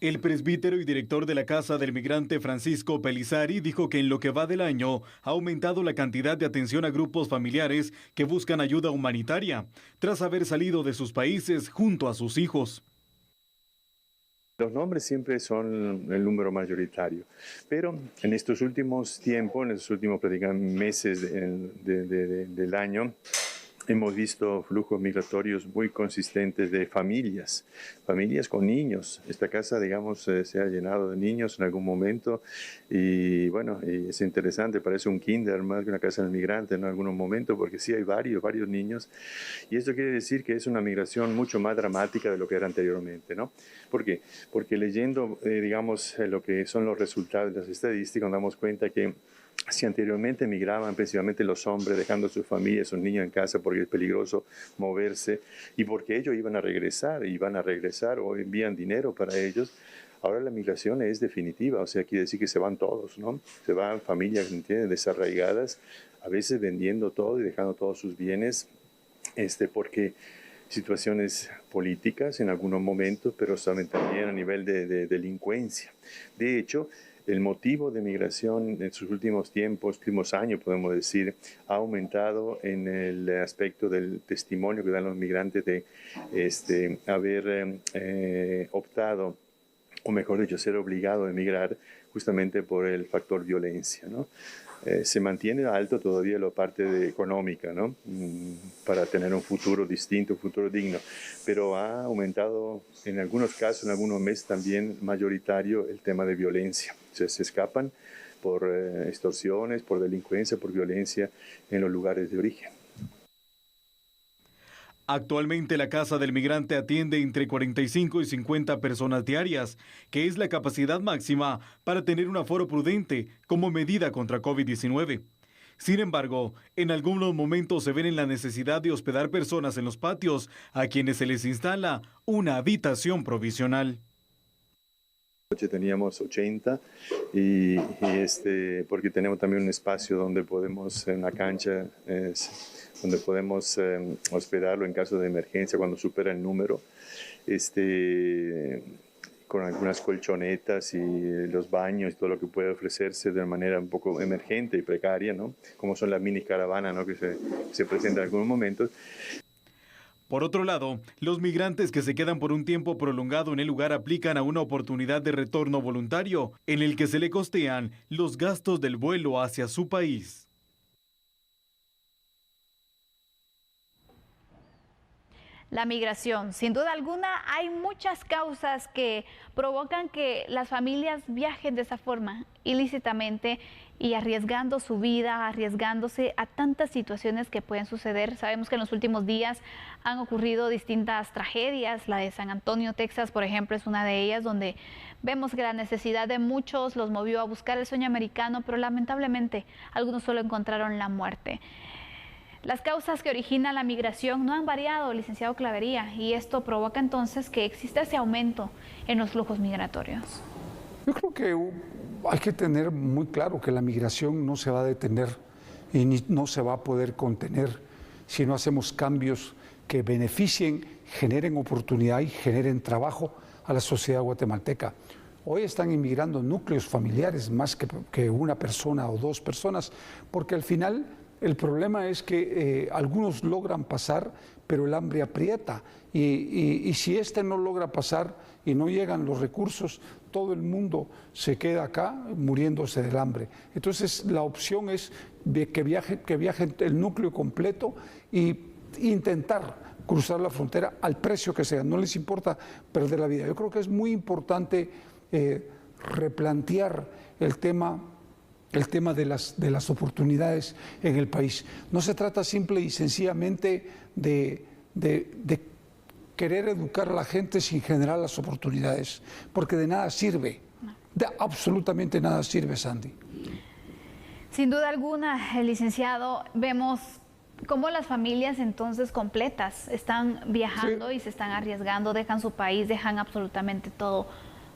El presbítero y director de la Casa del Migrante Francisco Pelizari dijo que en lo que va del año ha aumentado la cantidad de atención a grupos familiares que buscan ayuda humanitaria, tras haber salido de sus países junto a sus hijos. Los nombres siempre son el número mayoritario, pero en estos últimos tiempos, en estos últimos meses del año, hemos visto flujos migratorios muy consistentes de familias con niños. Esta casa, digamos, se ha llenado de niños en algún momento y bueno, y es interesante, parece un kinder más que una casa del migrante en algunos momentos, porque sí hay varios niños. Y esto quiere decir que es una migración mucho más dramática de lo que era anteriormente, ¿no? ¿Por qué? Porque leyendo, digamos, lo que son los resultados de las estadísticas, nos damos cuenta que si anteriormente migraban principalmente los hombres dejando a sus familias, sus niños en casa porque es peligroso moverse y porque ellos iban a regresar o envían dinero para ellos, ahora la migración es definitiva, o sea, quiere decir que se van todos, ¿no? Se van familias, ¿entiendes?, desarraigadas, a veces vendiendo todo y dejando todos sus bienes, porque situaciones políticas en algunos momentos, pero también a nivel de delincuencia. De hecho, el motivo de migración en sus últimos tiempos, últimos años, podemos decir, ha aumentado en el aspecto del testimonio que dan los migrantes de haber optado, o mejor dicho, ser obligado a emigrar justamente por el factor violencia, ¿no? Se mantiene alto todavía la parte económica, ¿no? Para tener un futuro distinto, un futuro digno, pero ha aumentado en algunos casos, en algunos meses también mayoritario el tema de violencia. O sea, se escapan por extorsiones, por delincuencia, por violencia en los lugares de origen. Actualmente la Casa del Migrante atiende entre 45 y 50 personas diarias, que es la capacidad máxima para tener un aforo prudente como medida contra COVID-19. Sin embargo, en algunos momentos se ven en la necesidad de hospedar personas en los patios a quienes se les instala una habitación provisional. Teníamos 80 porque tenemos también un espacio donde podemos, en la cancha, donde podemos hospedarlo en caso de emergencia cuando supera el número, con algunas colchonetas y los baños y todo lo que puede ofrecerse de manera un poco emergente y precaria, ¿no? Como son las mini caravanas, ¿no?, que se presentan en algunos momentos. Por otro lado, los migrantes que se quedan por un tiempo prolongado en el lugar aplican a una oportunidad de retorno voluntario, en el que se le costean los gastos del vuelo hacia su país. La migración, sin duda alguna, hay muchas causas que provocan que las familias viajen de esa forma, ilícitamente y arriesgando su vida, arriesgándose a tantas situaciones que pueden suceder. Sabemos que en los últimos días han ocurrido distintas tragedias. La de San Antonio, Texas, por ejemplo, es una de ellas, donde vemos que la necesidad de muchos los movió a buscar el sueño americano, pero lamentablemente algunos solo encontraron la muerte. Las causas que originan la migración no han variado, licenciado Clavería, y esto provoca entonces que exista ese aumento en los flujos migratorios. Yo creo que hay que tener muy claro que la migración no se va a detener y no se va a poder contener si no hacemos cambios que beneficien, generen oportunidad y generen trabajo a la sociedad guatemalteca. Hoy están inmigrando núcleos familiares más que una persona o dos personas, porque al final el problema es que algunos logran pasar, pero el hambre aprieta. Y si no logra pasar y no llegan los recursos, todo el mundo se queda acá muriéndose del hambre. Entonces la opción es que viaje el núcleo completo e intentar cruzar la frontera al precio que sea. No les importa perder la vida. Yo creo que es muy importante replantear el tema de las oportunidades en el país. No se trata simple y sencillamente de querer educar a la gente sin generar las oportunidades, porque de nada sirve, de absolutamente nada sirve, Sandy. Sin duda alguna, licenciado, vemos cómo las familias entonces completas están viajando, sí, y se están arriesgando, dejan su país, dejan absolutamente todo.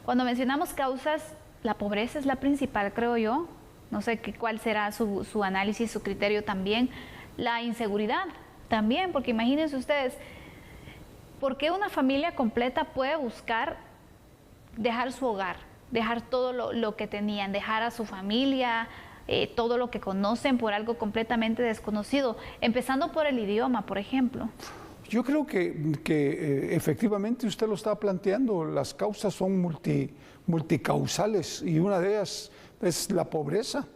Cuando mencionamos causas, la pobreza es la principal, creo yo. No sé cuál será su análisis, su criterio también. La inseguridad también, porque imagínense ustedes, ¿por qué una familia completa puede buscar dejar su hogar, dejar todo lo que tenían, dejar a su familia, todo lo que conocen por algo completamente desconocido, empezando por el idioma, por ejemplo? Yo creo que efectivamente usted lo está planteando, las causas son multicausales y una de ellas es la pobreza,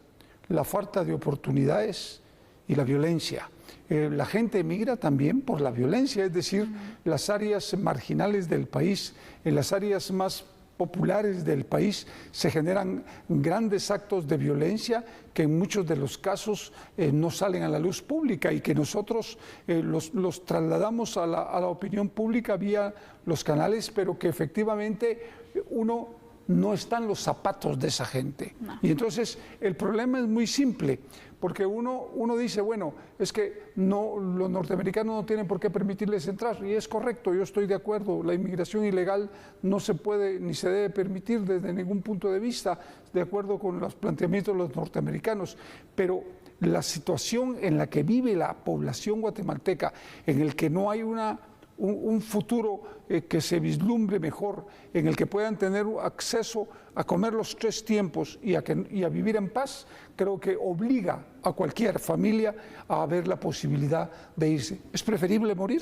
la falta de oportunidades y la violencia. La gente emigra también por la violencia, es decir, las áreas marginales del país, en las áreas más populares del país se generan grandes actos de violencia que en muchos de los casos no salen a la luz pública y que nosotros los trasladamos a la opinión pública vía los canales, pero que efectivamente uno no está en los zapatos de esa gente. No. Y entonces el problema es muy simple, porque uno dice, bueno, es que no, los norteamericanos no tienen por qué permitirles entrar, y es correcto, yo estoy de acuerdo, la inmigración ilegal no se puede ni se debe permitir desde ningún punto de vista, de acuerdo con los planteamientos de los norteamericanos, pero la situación en la que vive la población guatemalteca, en el que no hay un futuro que se vislumbre mejor, en el que puedan tener acceso a comer los 3 tiempos y a vivir en paz, creo que obliga a cualquier familia a ver la posibilidad de irse. Es preferible morir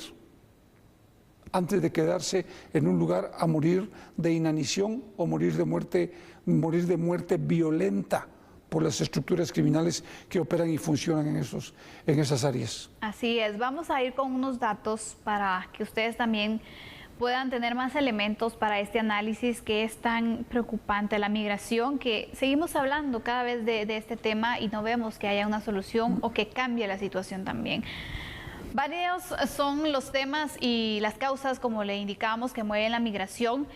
antes de quedarse en un lugar a morir de inanición o morir de muerte violenta por las estructuras criminales que operan y funcionan en esas áreas. Así es, vamos a ir con unos datos para que ustedes también puedan tener más elementos para este análisis que es tan preocupante, la migración, que seguimos hablando cada vez de este tema y no vemos que haya una solución o que cambie la situación también. Varios son los temas y las causas, como le indicábamos, que mueven la migración.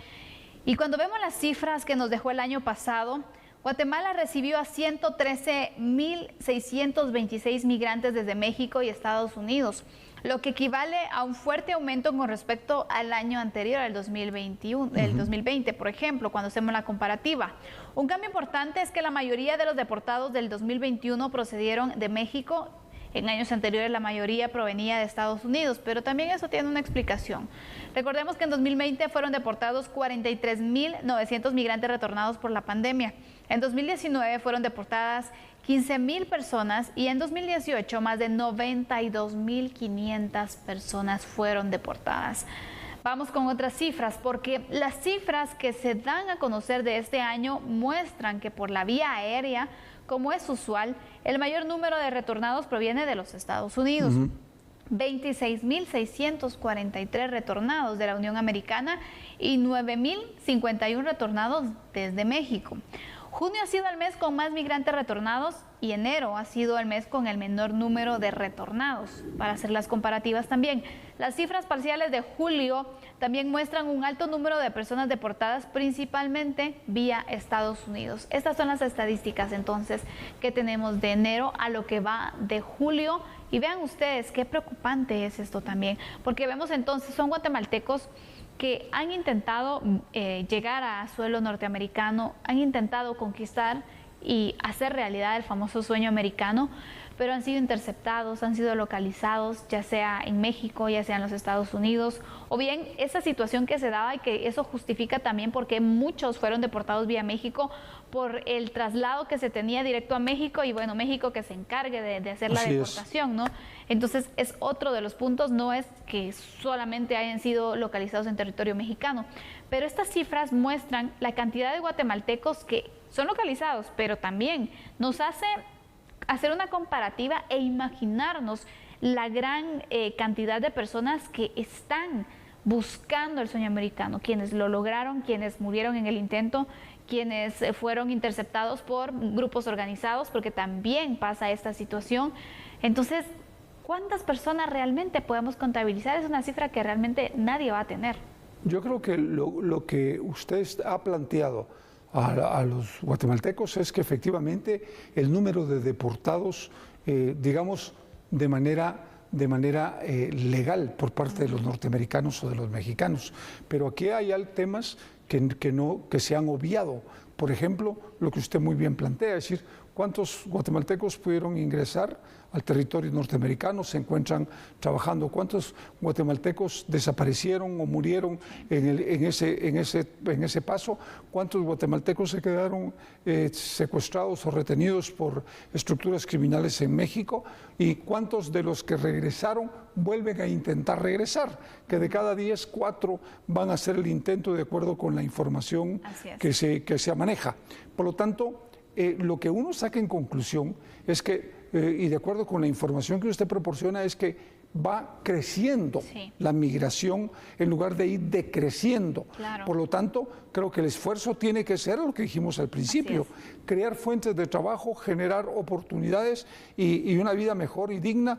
Y cuando vemos las cifras que nos dejó el año pasado, Guatemala recibió a 113.626 migrantes desde México y Estados Unidos, lo que equivale a un fuerte aumento con respecto al año anterior, al 2020, por ejemplo, cuando hacemos la comparativa. Un cambio importante es que la mayoría de los deportados del 2021 procedieron de México. En años anteriores la mayoría provenía de Estados Unidos, pero también eso tiene una explicación. Recordemos que en 2020 fueron deportados 43.900 migrantes retornados por la pandemia. En 2019 fueron deportadas 15.000 personas y en 2018 más de 92.500 personas fueron deportadas. Vamos con otras cifras, porque las cifras que se dan a conocer de este año muestran que por la vía aérea, como es usual, el mayor número de retornados proviene de los Estados Unidos. 26.643 retornados de la Unión Americana y 9.051 retornados desde México. Junio ha sido el mes con más migrantes retornados y enero ha sido el mes con el menor número de retornados. Para hacer las comparativas también, las cifras parciales de julio también muestran un alto número de personas deportadas, principalmente vía Estados Unidos. Estas son las estadísticas entonces que tenemos de enero a lo que va de julio. Y vean ustedes qué preocupante es esto también, porque vemos entonces son guatemaltecos que han intentado llegar a suelo norteamericano, han intentado conquistar y hacer realidad el famoso sueño americano, pero han sido interceptados, han sido localizados, ya sea en México, ya sea en los Estados Unidos, o bien esa situación que se daba y que eso justifica también porque muchos fueron deportados vía México por el traslado que se tenía directo a México y bueno, México que se encargue de hacer la deportación, ¿no? Entonces es otro de los puntos, no es que solamente hayan sido localizados en territorio mexicano, pero estas cifras muestran la cantidad de guatemaltecos que son localizados, pero también nos hace hacer una comparativa e imaginarnos la gran cantidad de personas que están buscando el sueño americano, quienes lo lograron, quienes murieron en el intento, quienes fueron interceptados por grupos organizados, porque también pasa esta situación. Entonces, ¿cuántas personas realmente podemos contabilizar? Es una cifra que realmente nadie va a tener. Yo creo que lo que usted ha planteado a los guatemaltecos es que efectivamente el número de deportados, digamos, de manera legal por parte de los norteamericanos o de los mexicanos. Pero aquí hay temas que se han obviado. Por ejemplo, lo que usted muy bien plantea, es decir, ¿Cuántos guatemaltecos pudieron ingresar al territorio norteamericano, se encuentran trabajando? ¿Cuántos guatemaltecos desaparecieron o murieron en ese paso? ¿Cuántos guatemaltecos se quedaron secuestrados o retenidos por estructuras criminales en México? ¿Y cuántos de los que regresaron vuelven a intentar regresar? Que de cada 10, 4 van a hacer el intento de acuerdo con la información que se maneja. Por lo tanto, lo que uno saca en conclusión es que, y de acuerdo con la información que usted proporciona, es que va creciendo la migración en lugar de ir decreciendo. Claro. Por lo tanto, creo que el esfuerzo tiene que ser lo que dijimos al principio, crear fuentes de trabajo, generar oportunidades y una vida mejor y digna,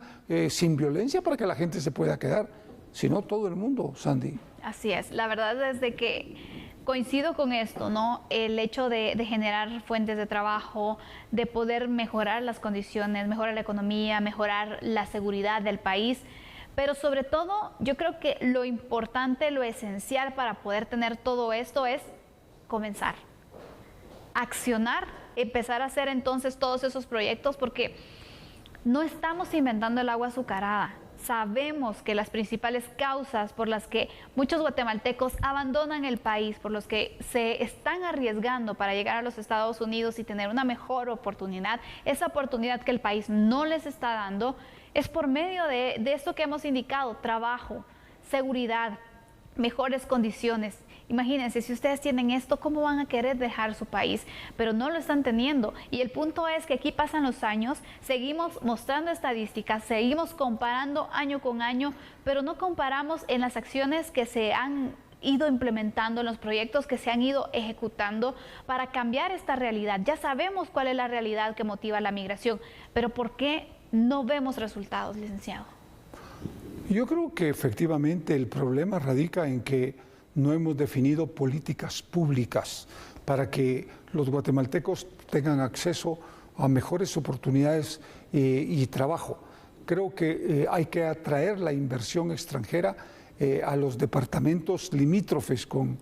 sin violencia, para que la gente se pueda quedar. Si no, todo el mundo, Sandy. Así es, la verdad es de que coincido con esto, ¿no? El hecho de generar fuentes de trabajo, de poder mejorar las condiciones, mejorar la economía, mejorar la seguridad del país, pero sobre todo yo creo que lo importante, lo esencial para poder tener todo esto es comenzar, accionar, empezar a hacer entonces todos esos proyectos, porque no estamos inventando el agua azucarada. Sabemos que las principales causas por las que muchos guatemaltecos abandonan el país, por los que se están arriesgando para llegar a los Estados Unidos y tener una mejor oportunidad, esa oportunidad que el país no les está dando, es por medio de esto que hemos indicado: trabajo, seguridad, mejores condiciones. Imagínense, si ustedes tienen esto, ¿cómo van a querer dejar su país? Pero no lo están teniendo. Y el punto es que aquí pasan los años, seguimos mostrando estadísticas, seguimos comparando año con año, pero no comparamos en las acciones que se han ido implementando, en los proyectos que se han ido ejecutando para cambiar esta realidad. Ya sabemos cuál es la realidad que motiva la migración, pero ¿por qué no vemos resultados, licenciado? Yo creo que efectivamente el problema radica en que no hemos definido políticas públicas para que los guatemaltecos tengan acceso a mejores oportunidades y trabajo. Creo que hay que atraer la inversión extranjera a los departamentos limítrofes con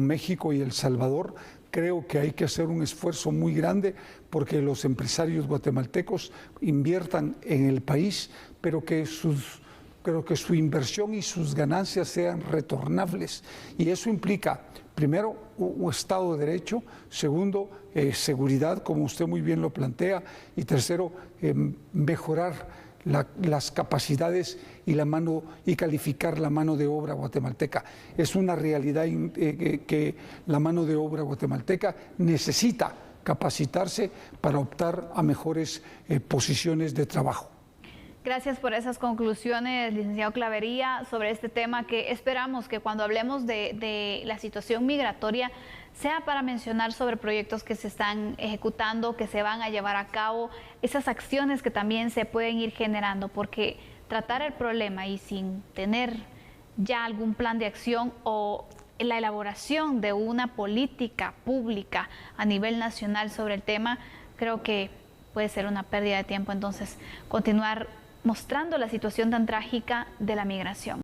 México y El Salvador. Creo que hay que hacer un esfuerzo muy grande porque los empresarios guatemaltecos inviertan en el país, pero que su inversión y sus ganancias sean retornables. Y eso implica, primero, un Estado de Derecho; segundo, seguridad, como usted muy bien lo plantea; y tercero, mejorar las capacidades y calificar la mano de obra guatemalteca. Es una realidad que la mano de obra guatemalteca necesita capacitarse para optar a mejores posiciones de trabajo. Gracias por esas conclusiones, licenciado Clavería, sobre este tema que esperamos que cuando hablemos de la situación migratoria sea para mencionar sobre proyectos que se están ejecutando, que se van a llevar a cabo, esas acciones que también se pueden ir generando, porque tratar el problema y sin tener ya algún plan de acción o la elaboración de una política pública a nivel nacional sobre el tema, creo que puede ser una pérdida de tiempo. Entonces, continuar mostrando la situación tan trágica de la migración.